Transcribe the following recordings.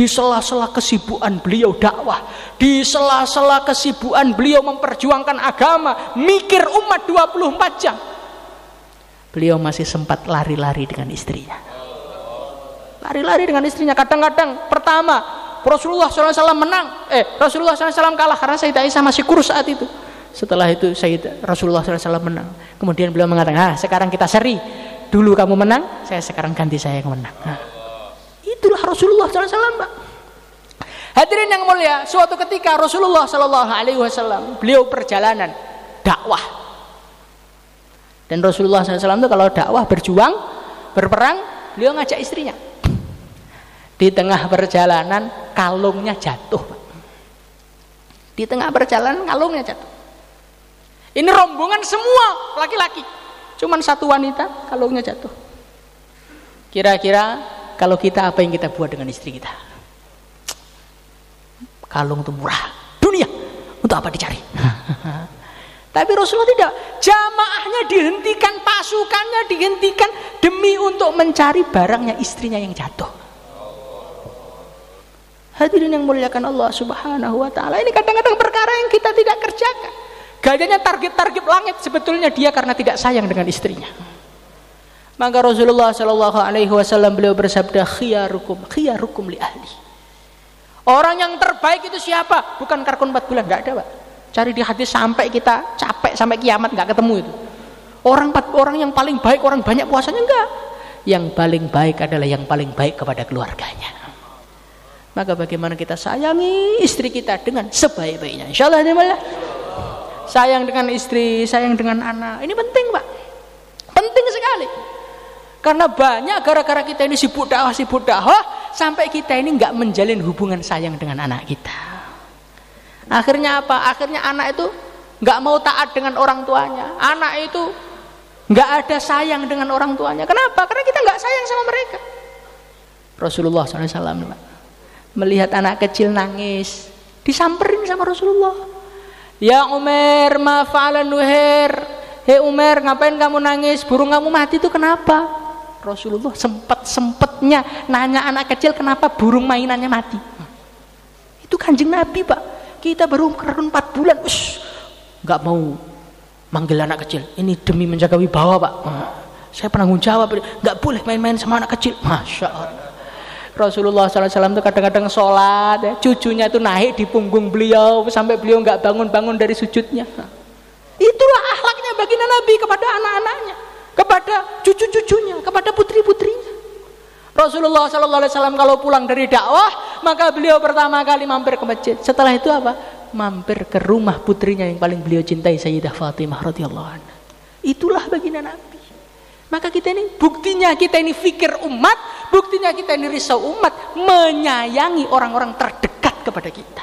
di sela-sela kesibukan beliau dakwah, di sela-sela kesibukan beliau memperjuangkan agama, mikir umat 24 jam, beliau masih sempat lari-lari dengan istrinya. Lari-lari dengan istrinya. Kadang-kadang pertama Rasulullah SAW menang, Rasulullah SAW kalah karena Sayyidah Aisyah masih kurus saat itu. Setelah itu Rasulullah SAW menang. Kemudian beliau mengatakan, sekarang kita seri. Dulu kamu menang, sekarang ganti saya yang menang. Itulah Rasulullah SAW, Pak. Hadirin yang mulia, suatu ketika Rasulullah SAW beliau perjalanan dakwah. Dan Rasulullah SAW itu kalau dakwah, berjuang, berperang, beliau ngajak istrinya. Di tengah perjalanan kalungnya jatuh, Pak. Di tengah perjalanan kalungnya jatuh. Ini rombongan semua laki-laki, cuman satu wanita kalungnya jatuh. Kira-kira kalau kita, apa yang kita buat dengan istri kita? Kalung itu murah, dunia, untuk apa dicari? Tapi Rasulullah tidak. Jamaahnya dihentikan, pasukannya dihentikan demi untuk mencari barangnya istrinya yang jatuh. Hadirin yang muliakan Allah Subhanahu wa taala, ini kadang-kadang perkara yang kita tidak kerjakan. Gayanya target-target langit, sebetulnya dia karena tidak sayang dengan istrinya. Maka Rasulullah sallallahu alaihi wasallam beliau bersabda, khiyarukum li ahli. Orang yang terbaik itu siapa? Bukan karkun 4 bulan, enggak ada, Pak. Cari di hadis sampai kita capek, sampai kiamat enggak ketemu itu. Orang yang paling baik, orang banyak puasanya, enggak. Yang paling baik adalah yang paling baik kepada keluarganya. Maka bagaimana kita sayangi istri kita dengan sebaik-baiknya. Insyaallah dimana? Sayang dengan istri, sayang dengan anak. Ini penting, Pak. Penting sekali. Karena banyak gara-gara kita ini sibuk dakwah, sampai kita ini enggak menjalin hubungan sayang dengan anak kita. Akhirnya apa? Akhirnya anak itu enggak mau taat dengan orang tuanya. Anak itu enggak ada sayang dengan orang tuanya. Kenapa? Karena kita enggak sayang sama mereka. Rasulullah SAW, Pak, melihat anak kecil nangis, disamperin sama Rasulullah. Ya Umar, ma fa'alan Nuhair. Hei Umar, ngapain kamu nangis? Burung kamu mati itu kenapa? Rasulullah sempet-sempetnya nanya anak kecil kenapa burung mainannya mati. Itu Kanjeng Nabi, Pak. Kita baru kerun 4 bulan, nggak mau manggil anak kecil. Ini demi menjaga wibawa, Pak. Saya penanggung jawab, nggak boleh main-main sama anak kecil. Masya Allah. Rasulullah SAW itu kadang-kadang sholat, ya, cucunya itu naik di punggung beliau sampai beliau nggak bangun-bangun dari sujudnya. Itulah akhlaknya baginda Nabi kepada anak-anaknya, kepada cucu-cucunya, kepada putri-putrinya. Rasulullah SAW kalau pulang dari dakwah, maka beliau pertama kali mampir ke masjid. Setelah itu apa? Mampir ke rumah putrinya yang paling beliau cintai, Sayyidah Fatimah radhiyallahu anha. Itulah baginda Nabi. Maka kita ini, buktinya kita ini fikir umat, buktinya kita ini risau umat, menyayangi orang-orang terdekat kepada kita.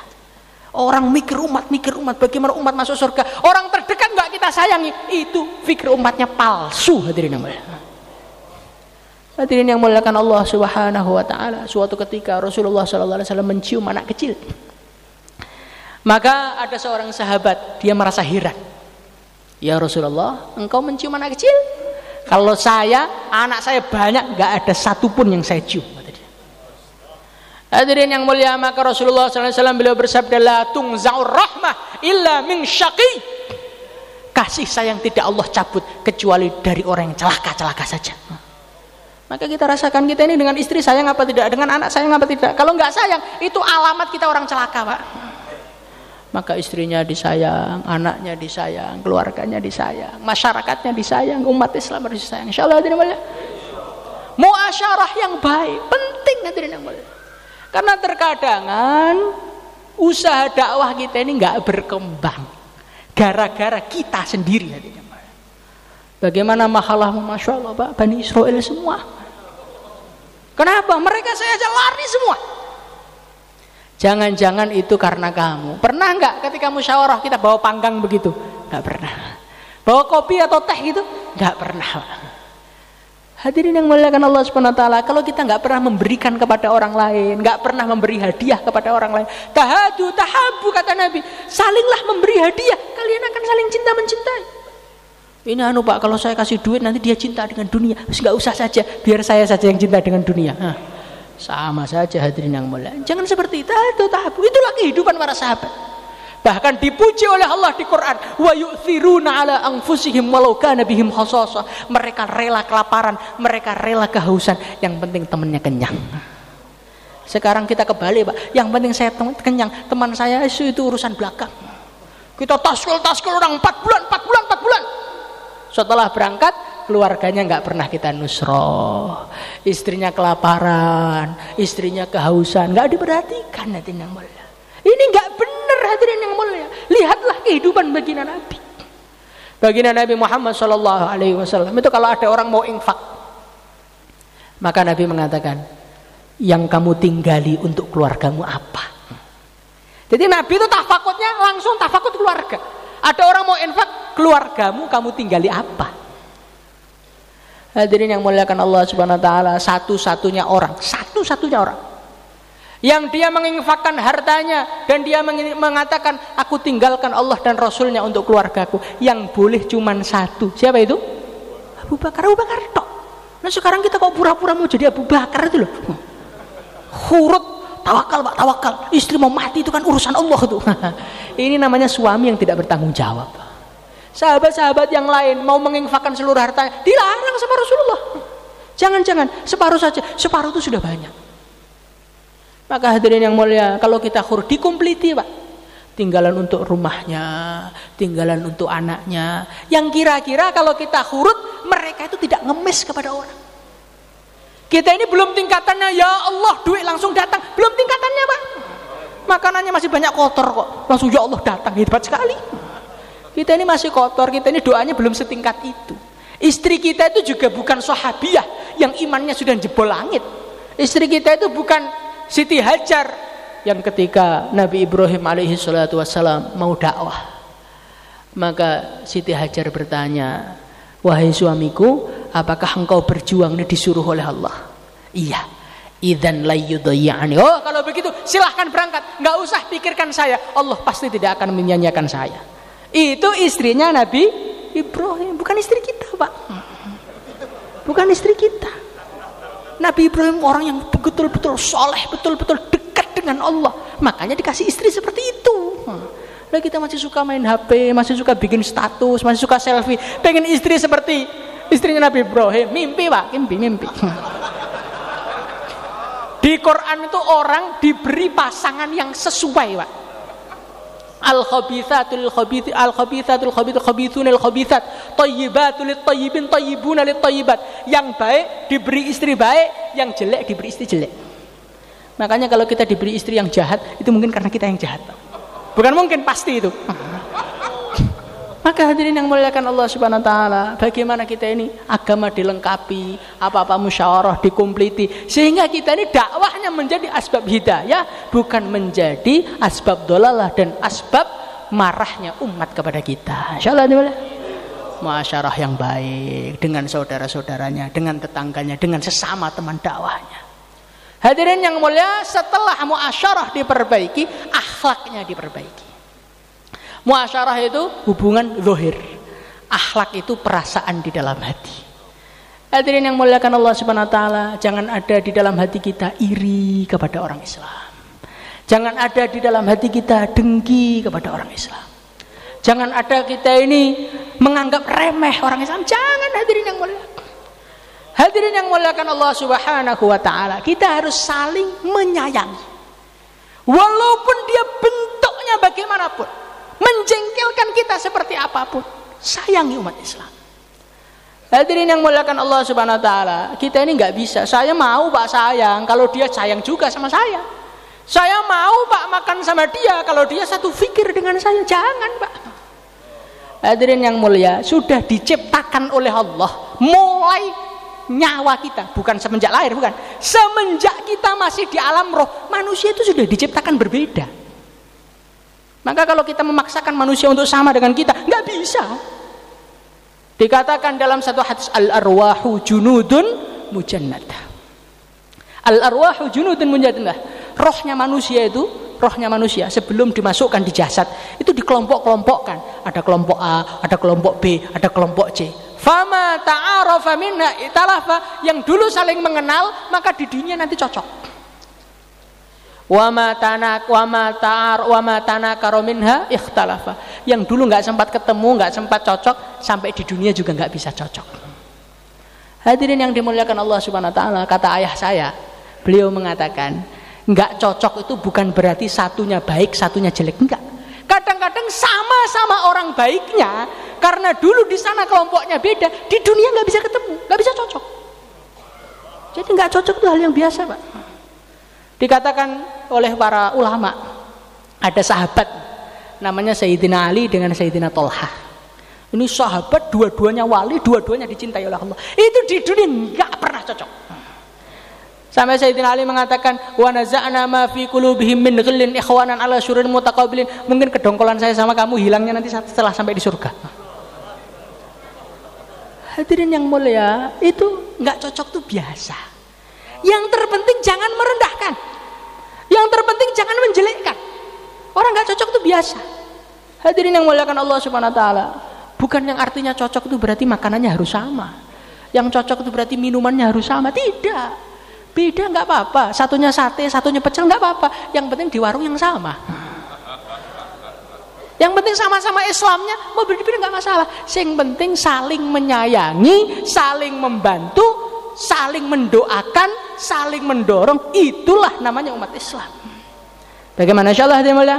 Orang mikir umat, bagaimana umat masuk surga. Orang terdekat nggak kita sayangi, itu fikir umatnya palsu. Hadirin yang mulia. Hadirin yang muliakan Allah Subhanahu wa taala. Suatu ketika Rasulullah SAW mencium anak kecil. Maka ada seorang sahabat, dia merasa heran. Ya Rasulullah, engkau mencium anak kecil? Kalau anak saya banyak, nggak ada satupun yang saya cium. Hadirin yang mulia, maka Rasulullah SAW beliau bersabda, la tungza'ur rahmah illa min syaqi. Kasih sayang tidak Allah cabut kecuali dari orang yang celaka saja. Maka kita rasakan kita ini dengan istri sayang apa tidak, dengan anak sayang apa tidak. Kalau nggak sayang, itu alamat kita orang celaka, Pak. Maka istrinya disayang, anaknya disayang, keluarganya disayang, masyarakatnya disayang, umat Islam harus disayang. Insyaallah hadirin mulia. Muasyarah yang baik penting, hadirin yang mulia. Karena terkadangan usaha dakwah kita ini nggak berkembang gara-gara kita sendiri, hadirin yang mulia. Bagaimana mahalahmu, masya Allah, Pak, Bani Israel semua. Kenapa? Mereka saya aja lari semua. Jangan-jangan itu karena kamu. Pernah nggak ketika musyawarah kita bawa panggang begitu? Nggak pernah. Bawa kopi atau teh gitu? Nggak pernah. Hadirin yang muliakan Allah Subhanahu wa taala, kalau kita nggak pernah memberikan kepada orang lain, nggak pernah memberi hadiah kepada orang lain, tahadu tahabu kata Nabi, salinglah memberi hadiah, kalian akan saling cinta mencintai. Ini Pak, kalau saya kasih duit nanti dia cinta dengan dunia. Nggak usah saja, biar saya saja yang cinta dengan dunia. Sama saja hadirin yang mulia. Jangan seperti itu. Itulah kehidupan para sahabat. Bahkan dipuji oleh Allah di Quran, wa yu'thiruna ala anfusihim walau kana bihim khasasah. Mereka rela kelaparan, mereka rela kehausan, yang penting temannya kenyang. Sekarang kita kebalik, Pak. Yang penting saya kenyang, teman saya itu urusan belakang. Kita taskul orang 4 bulan. Setelah berangkat, keluarganya nggak pernah kita nusroh, istrinya kelaparan, istrinya kehausan, nggak diperhatikan. Hadirin yang mulia, ini nggak benar hadirin yang mulia. Lihatlah kehidupan baginda Nabi. Baginda Nabi Muhammad SAW itu kalau ada orang mau infak, maka Nabi mengatakan, yang kamu tinggali untuk keluargamu apa? Jadi Nabi itu tafakutnya langsung tafakut keluarga. Ada orang mau infak, keluargamu kamu tinggali apa? Hadirin yang muliakan Allah Subhanahu wa taala, satu-satunya orang yang dia menginfakkan hartanya dan dia mengatakan aku tinggalkan Allah dan Rasulnya untuk keluargaku, yang boleh cuman satu. Siapa itu? Abu Bakar tok. Nah sekarang kita kok pura-pura mau jadi Abu Bakar itu loh. Hurut, tawakal Pak, tawakal. Istri mau mati itu kan urusan Allah tuh. Ini namanya suami yang tidak bertanggung jawab. Sahabat-sahabat yang lain mau menginfakkan seluruh hartanya, dilarang sama Rasulullah. Jangan-jangan, separuh saja. Separuh itu sudah banyak. Maka hadirin yang mulia, kalau kita huruf dikompliti Pak, tinggalan untuk rumahnya, tinggalan untuk anaknya, yang kira-kira kalau kita huruf, mereka itu tidak ngemis kepada orang. Kita ini belum tingkatannya, ya Allah duit langsung datang, belum tingkatannya Pak. Makanannya masih banyak kotor kok, langsung ya Allah datang, hebat sekali. Kita ini masih kotor, kita ini doanya belum setingkat itu. Istri kita itu juga bukan sahabiah yang imannya sudah jebol langit. Istri kita itu bukan Siti Hajar yang ketika Nabi Ibrahim alaihi salatu wassalam mau dakwah, maka Siti Hajar bertanya, wahai suamiku, apakah engkau berjuang ini disuruh oleh Allah? Iya. Idzan la yudhayyani. Oh kalau begitu silahkan berangkat, nggak usah pikirkan saya, Allah pasti tidak akan menyanyiakan saya. Itu istrinya Nabi Ibrahim, bukan istri kita Pak, bukan istri kita. Nabi Ibrahim orang yang betul-betul soleh, betul-betul dekat dengan Allah, makanya dikasih istri seperti itu. Nah kita masih suka main HP, masih suka bikin status, masih suka selfie, pengen istri seperti istrinya Nabi Ibrahim. Mimpi Pak, mimpi. Di Quran itu orang diberi pasangan yang sesuai Pak. Al-khabithatul khabithunil khabithat, thayyibatul tayyibin tayyibuna lit tayyibat. Yang baik diberi istri baik, yang jelek diberi istri jelek. Makanya kalau kita diberi istri yang jahat, itu mungkin karena kita yang jahat. Bukan mungkin, pasti itu. Maka hadirin yang muliakan Allah Subhanahu wa taala, bagaimana kita ini agama dilengkapi, apa-apa musyawarah dikompliti, sehingga kita ini dakwahnya menjadi asbab hidayah, bukan menjadi asbab dolalah dan asbab marahnya umat kepada kita. Insyaallah muasyarah yang baik dengan saudara-saudaranya, dengan tetangganya, dengan sesama teman dakwahnya. Hadirin yang mulia, setelah muasyarah diperbaiki, akhlaknya diperbaiki. Muasyarah itu hubungan zahir, akhlak itu perasaan di dalam hati. Hadirin yang muliakan Allah Subhanahu wa taala, jangan ada di dalam hati kita iri kepada orang Islam. Jangan ada di dalam hati kita dengki kepada orang Islam. Jangan ada kita ini menganggap remeh orang Islam. Jangan, hadirin yang mulia. Hadirin yang muliakan Allah Subhanahu wa taala, kita harus saling menyayangi. Walaupun dia bentuknya bagaimanapun, menjengkelkan kita seperti apapun, sayangi umat Islam. Hadirin yang muliakan Allah Subhanahu wa taala, kita ini nggak bisa, saya mau Pak sayang kalau dia sayang juga sama saya. Saya mau Pak makan sama dia kalau dia satu fikir dengan saya. Jangan Pak. Hadirin yang mulia, sudah diciptakan oleh Allah mulai nyawa kita, bukan semenjak lahir, bukan. Semenjak kita masih di alam roh, manusia itu sudah diciptakan berbeda. Maka kalau kita memaksakan manusia untuk sama dengan kita, nggak bisa. Dikatakan dalam satu hadis, al-arwahu junudun mujannadah. Al-arwahu junudun mujannadah. Rohnya manusia sebelum dimasukkan di jasad itu dikelompok-kelompokkan. Ada kelompok A, ada kelompok B, ada kelompok C. Fama ta'arafa minha italafa, yang dulu saling mengenal maka di dunia nanti cocok. Wa ma tanakara minha ikhtalafa. Yang dulu nggak sempat ketemu, nggak sempat cocok, sampai di dunia juga nggak bisa cocok. Hadirin yang dimuliakan Allah Subhanahu wa taala, kata ayah saya, beliau mengatakan, nggak cocok itu bukan berarti satunya baik, satunya jelek, enggak. Kadang-kadang sama-sama orang baiknya, karena dulu di sana kelompoknya beda, di dunia nggak bisa ketemu, nggak bisa cocok. Jadi nggak cocok itu hal yang biasa, Pak. Dikatakan oleh para ulama, ada sahabat namanya Sayyidina Ali dengan Sayyidina Tolha. Ini sahabat, dua-duanya wali, dua-duanya dicintai oleh Allah. Itu di dunia nggak pernah cocok. Sampai Sayyidina Ali mengatakan, wa naza'na ma fi qulubihim min ghillin ikhwanan ala syurin mutaqabilin. Mungkin kedongkolan saya sama kamu hilangnya nanti setelah sampai di surga. Hadirin yang mulia, itu nggak cocok tuh biasa. Yang terpenting jangan merendahkan. Yang terpenting jangan menjelekkan. Orang nggak cocok itu biasa. Hadirin yang muliakan Allah Subhanahu wa taala. Bukan yang artinya cocok itu berarti makanannya harus sama. Yang cocok itu berarti minumannya harus sama. Tidak. Beda nggak apa-apa. Satunya sate, satunya pecel nggak apa-apa. Yang penting di warung yang sama. Yang penting sama-sama Islamnya, mau berbeda nggak masalah. Yang penting saling menyayangi, saling membantu, saling mendoakan, saling mendorong. Itulah namanya umat Islam. Bagaimana insyaallah hadirin mulia?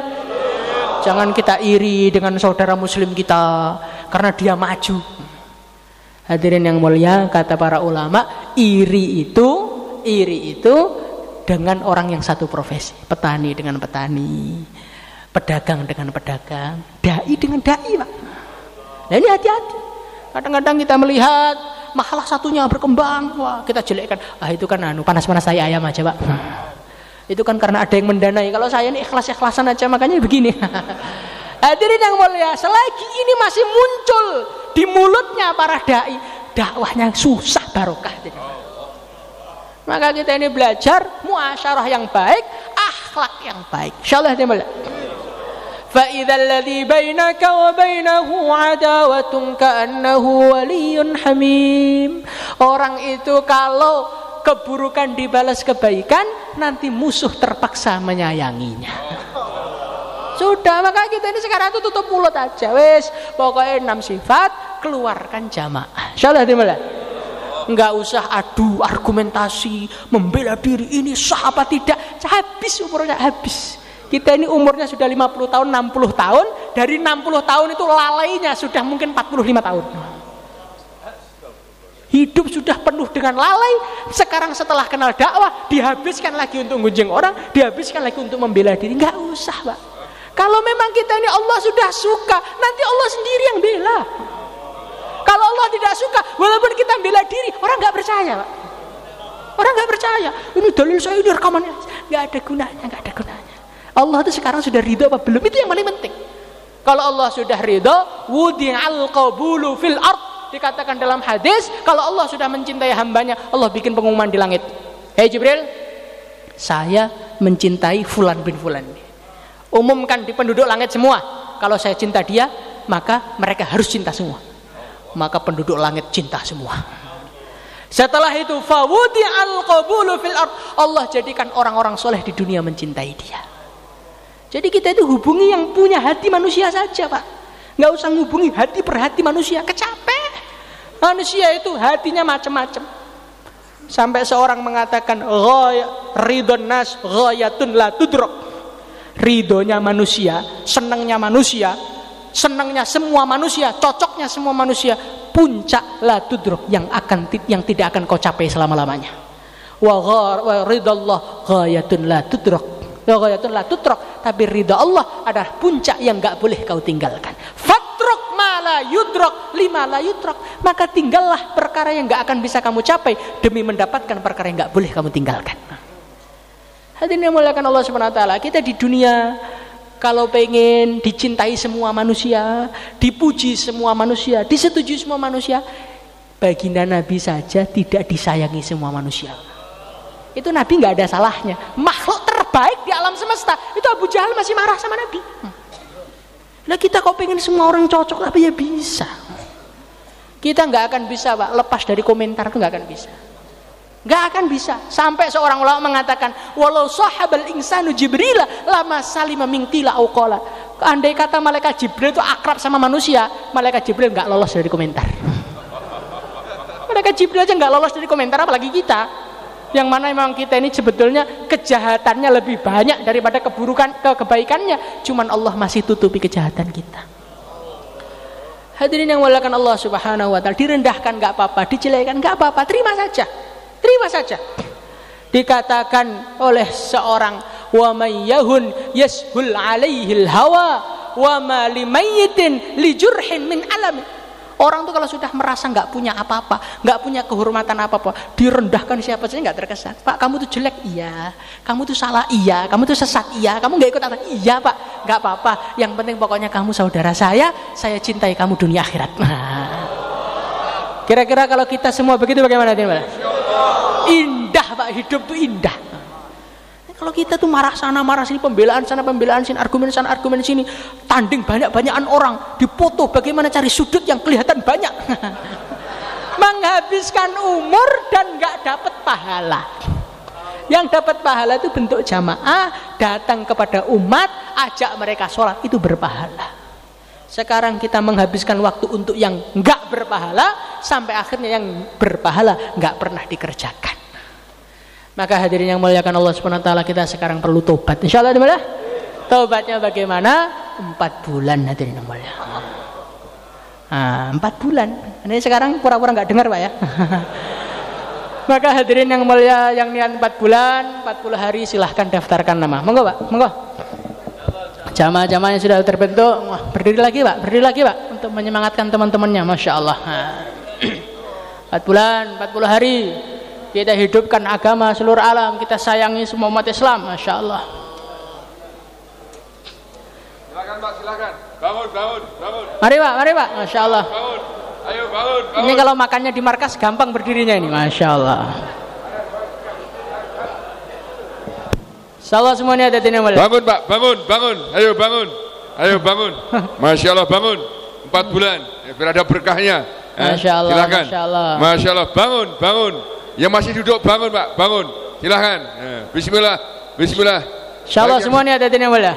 Jangan kita iri dengan saudara muslim kita karena dia maju. Hadirin yang mulia, kata para ulama, iri itu dengan orang yang satu profesi. Petani dengan petani, pedagang dengan pedagang, dai dengan dai, Pak. Nah ini hati-hati. Kadang-kadang kita melihat malah satunya berkembang, wah kita jelekkan. Itu kan panas-panas saya ayam aja, Pak. Itu kan karena ada yang mendanai. Kalau saya ini ikhlas-ikhlasan aja, makanya begini. Hadirin yang mulia, selagi ini masih muncul di mulutnya para dai, dakwahnya susah barokah. Maka kita ini belajar muasyarah yang baik, akhlak yang baik. Insyaallah dia mulia. Fa idzal ladzi bainaka wa bainahu adawatun ka'annahu waliyyun hamim. Orang itu kalau keburukan dibalas kebaikan, nanti musuh terpaksa menyayanginya. Sudah, maka kita ini sekarang itu tutup mulut aja, wes. Pokoknya 6 sifat keluarkan jamaah. Insyaallah dimana? Enggak usah adu argumentasi, membela diri ini sah apa tidak. Habis umurnya, habis. Kita ini umurnya sudah 50 tahun, 60 tahun. Dari 60 tahun itu lalainya sudah mungkin 45 tahun. Hidup sudah penuh dengan lalai. Sekarang setelah kenal dakwah, dihabiskan lagi untuk gunjing orang, dihabiskan lagi untuk membela diri. Enggak usah, Pak. Kalau memang kita ini Allah sudah suka, nanti Allah sendiri yang bela. Kalau Allah tidak suka, walaupun kita bela diri, orang nggak percaya, Pak. Orang nggak percaya. Ini dalil saya, ini rekamannya, nggak ada gunanya, nggak ada gunanya. Allah itu sekarang sudah ridho apa belum? Itu yang paling penting. Kalau Allah sudah ridho, wudi'al qabulu fil ard. Dikatakan dalam hadis, kalau Allah sudah mencintai hambanya, Allah bikin pengumuman di langit. Hei Jibril, saya mencintai fulan bin fulan. Umumkan di penduduk langit semua, kalau saya cinta dia, maka mereka harus cinta semua. Maka penduduk langit cinta semua. Setelah itu fawudi'al qabulu fil ard, Allah jadikan orang-orang soleh di dunia mencintai dia. Jadi kita itu hubungi yang punya hati manusia saja, Pak. Nggak usah hubungi hati per hati manusia, kecapek. Manusia itu hatinya macam-macam. Sampai seorang mengatakan ridon nas ghayatun la tudrok. Ridhonya manusia, senangnya manusia, senangnya semua manusia, cocoknya semua manusia, puncak la tudrok yang tidak akan kau capai selama-lamanya. Wa ridallah ghayatun la tudrok. Ghayatun la tudrok, tapi ridha Allah adalah puncak yang enggak boleh kau tinggalkan. Fatruk ma la yudrok lima la yudrok. Maka tinggallah perkara yang enggak akan bisa kamu capai demi mendapatkan perkara yang enggak boleh kamu tinggalkan. Hadirin yang muliakan Allah Subhanahu wa taala, kita di dunia kalau pengen dicintai semua manusia, dipuji semua manusia, disetujui semua manusia, baginda Nabi saja tidak disayangi semua manusia. Itu Nabi nggak ada salahnya. Makhluk terbaik di alam semesta itu Abu Jahal masih marah sama Nabi. Nah kita kok pengen semua orang cocok, apa ya bisa? Kita nggak akan bisa, Pak, lepas dari komentar itu nggak akan bisa. Nggak akan bisa. Sampai seorang ulama mengatakan, walau sahabal insanu Jibril lama salima min qila au qala. Andai kata malaikat Jibril itu akrab sama manusia, malaikat Jibril nggak lolos dari komentar. Malaikat Jibril aja nggak lolos dari komentar, apalagi kita. Yang mana memang kita ini sebetulnya kejahatannya lebih banyak daripada kebaikannya, cuman Allah masih tutupi kejahatan kita. Hadirin yang muliakan Allah Subhanahu wa taala, direndahkan nggak apa-apa, dijelekan nggak apa-apa, terima saja. Terima saja. Dikatakan oleh seorang, wa may yahun yashul alaihil hawa wa ma limayyitin li jurhin min alam. Orang tuh kalau sudah merasa nggak punya apa-apa, nggak punya kehormatan apa-apa, direndahkan siapa saja nggak terkesan. Pak, kamu tuh jelek, iya. Kamu tuh salah, iya. Kamu tuh sesat, iya. Kamu nggak ikut apa, iya Pak. Nggak apa-apa. Yang penting pokoknya kamu saudara saya cintai kamu dunia akhirat. Kira-kira kalau kita semua begitu bagaimana, teman? Indah Pak, hidup tuh indah. Kalau kita tuh marah sana marah sini, pembelaan sana pembelaan sini, argumen sana argumen sini, tanding banyak-banyakan orang, dipoto bagaimana cari sudut yang kelihatan banyak. Menghabiskan umur dan nggak dapat pahala. Yang dapat pahala itu bentuk jamaah, datang kepada umat, ajak mereka sholat, itu berpahala. Sekarang kita menghabiskan waktu untuk yang nggak berpahala, sampai akhirnya yang berpahala nggak pernah dikerjakan. Maka hadirin yang muliakan Allah Subhanahu wa taala, kita sekarang perlu tobat. Insyaallah dimana? Tobatnya bagaimana? 4 bulan hadirin yang mulia. 4 bulan. Ini sekarang pura-pura nggak dengar Pak ya. Maka hadirin yang mulia yang niat 4 bulan, 40 hari silahkan daftarkan nama. Monggo Pak, monggo. Jamaah-jamaah yang sudah terbentuk, berdiri lagi Pak untuk menyemangatkan teman-temannya. Masya Allah. 4 bulan, 40 hari kita hidupkan agama seluruh alam, kita sayangi semua umat Islam. Masya Allah. Silakan Pak, silakan. Bangun. Mari Pak. Masya Allah. Bangun. Ayo bangun. Ini kalau makannya di markas gampang berdirinya ini. Masya Allah. Insyaallah semuanya ada di nama. Bangun Pak, bangun. Ayo bangun. Masya Allah, bangun. 4 bulan, biar ada berkahnya. Masya Allah. Silakan. Masya Allah. Bangun. Yang masih duduk bangun Pak, bangun. Silakan. Bismillah. Insyaallah semuanya ada di nama.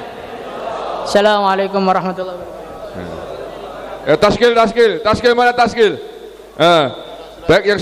Assalamualaikum warahmatullahi wabarakatuh. Taskil mana taskil? Baik yang